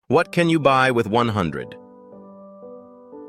What can you buy with 100?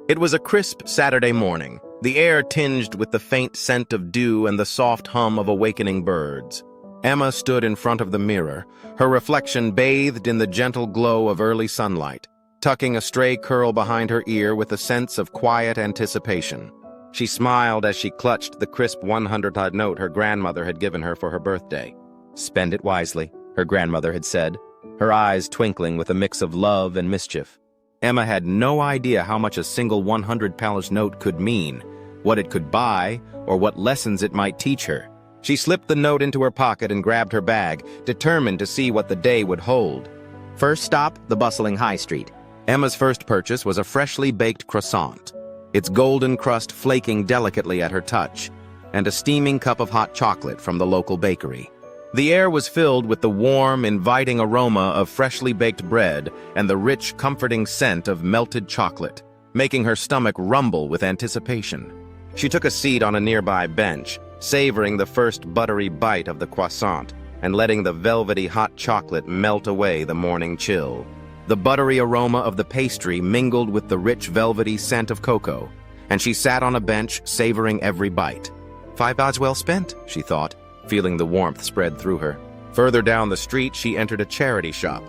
It was a crisp Saturday morning, the air tinged with the faint scent of dew and the soft hum of awakening birds. Emma stood in front of the mirror, her reflection bathed in the gentle glow of early sunlight, tucking a stray curl behind her ear with a sense of quiet anticipation. She smiled as she clutched the crisp 100 note her grandmother had given her for her birthday. "Spend it wisely," her grandmother had said, her eyes twinkling with a mix of love and mischief. Emma had no idea how much a single 100 note could mean, what it could buy, or what lessons it might teach her. She slipped the note into her pocket and grabbed her bag, determined to see what the day would hold. First stop, the bustling high street. Emma's first purchase was a freshly baked croissant, its golden crust flaking delicately at her touch, and a steaming cup of hot chocolate from the local bakery. The air was filled with the warm, inviting aroma of freshly baked bread and the rich, comforting scent of melted chocolate, making her stomach rumble with anticipation. She took a seat on a nearby bench, savoring the first buttery bite of the croissant and letting the velvety hot chocolate melt away the morning chill. The buttery aroma of the pastry mingled with the rich, velvety scent of cocoa, and she sat on a bench, savoring every bite. $5 well spent, she thought, feeling the warmth spread through her. Further down the street, she entered a charity shop.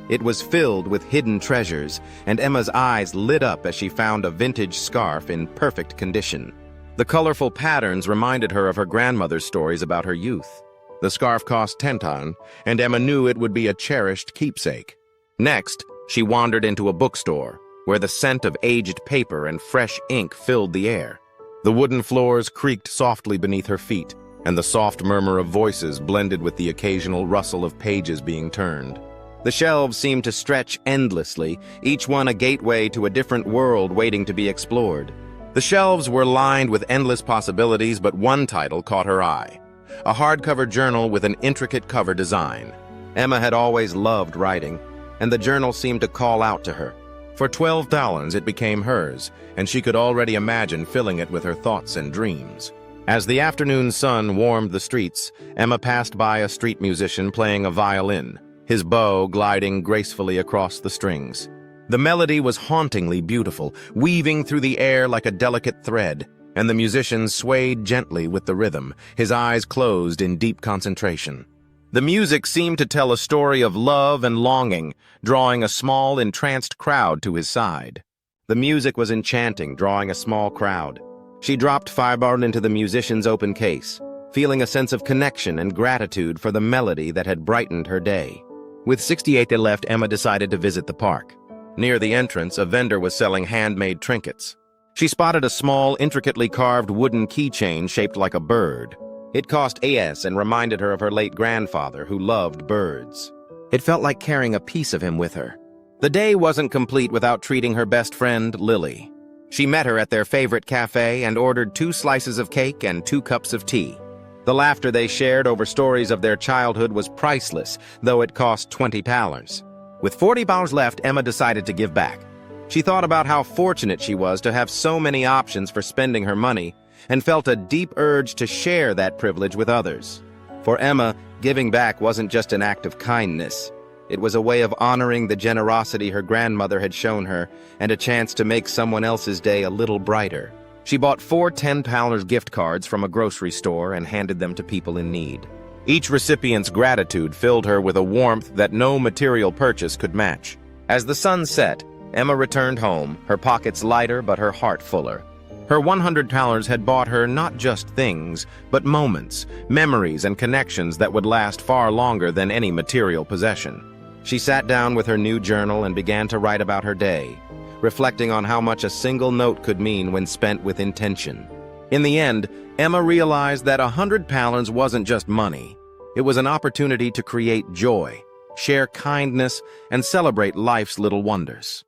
It was filled with hidden treasures, and Emma's eyes lit up as she found a vintage scarf in perfect condition. The colorful patterns reminded her of her grandmother's stories about her youth. The scarf cost 10 and Emma knew it would be a cherished keepsake. Next, she wandered into a bookstore, where the scent of aged paper and fresh ink filled the air. The wooden floors creaked softly beneath her feet, and the soft murmur of voices blended with the occasional rustle of pages being turned. The shelves seemed to stretch endlessly, each one a gateway to a different world waiting to be explored. The shelves were lined with endless possibilities, but one title caught her eye. A hardcover journal with an intricate cover design. Emma had always loved writing, and the journal seemed to call out to her. For $12 it became hers, and she could already imagine filling it with her thoughts and dreams. As the afternoon sun warmed the streets, Emma passed by a street musician playing a violin, his bow gliding gracefully across the strings. The melody was hauntingly beautiful, weaving through the air like a delicate thread, and the musician swayed gently with the rhythm, his eyes closed in deep concentration. The music seemed to tell a story of love and longing, drawing a small, entranced crowd to his side. The music was enchanting, drawing a small crowd. She dropped $5 into the musician's open case, feeling a sense of connection and gratitude for the melody that had brightened her day. With 68 left, Emma decided to visit the park. Near the entrance, a vendor was selling handmade trinkets. She spotted a small, intricately carved wooden keychain shaped like a bird. It cost AS and reminded her of her late grandfather, who loved birds. It felt like carrying a piece of him with her. The day wasn't complete without treating her best friend, Lily. She met her at their favorite cafe and ordered 2 slices of cake and 2 cups of tea. The laughter they shared over stories of their childhood was priceless, though it cost $20. With $40 left, Emma decided to give back. She thought about how fortunate she was to have so many options for spending her money, and felt a deep urge to share that privilege with others. For Emma, giving back wasn't just an act of kindness. It was a way of honoring the generosity her grandmother had shown her, and a chance to make someone else's day a little brighter. She bought 4 $10 gift cards from a grocery store and handed them to people in need. Each recipient's gratitude filled her with a warmth that no material purchase could match. As the sun set, Emma returned home, her pockets lighter but her heart fuller. Her $100 had bought her not just things, but moments, memories, and connections that would last far longer than any material possession. She sat down with her new journal and began to write about her day, reflecting on how much a single note could mean when spent with intention. In the end, Emma realized that £100 wasn't just money. It was an opportunity to create joy, share kindness, and celebrate life's little wonders.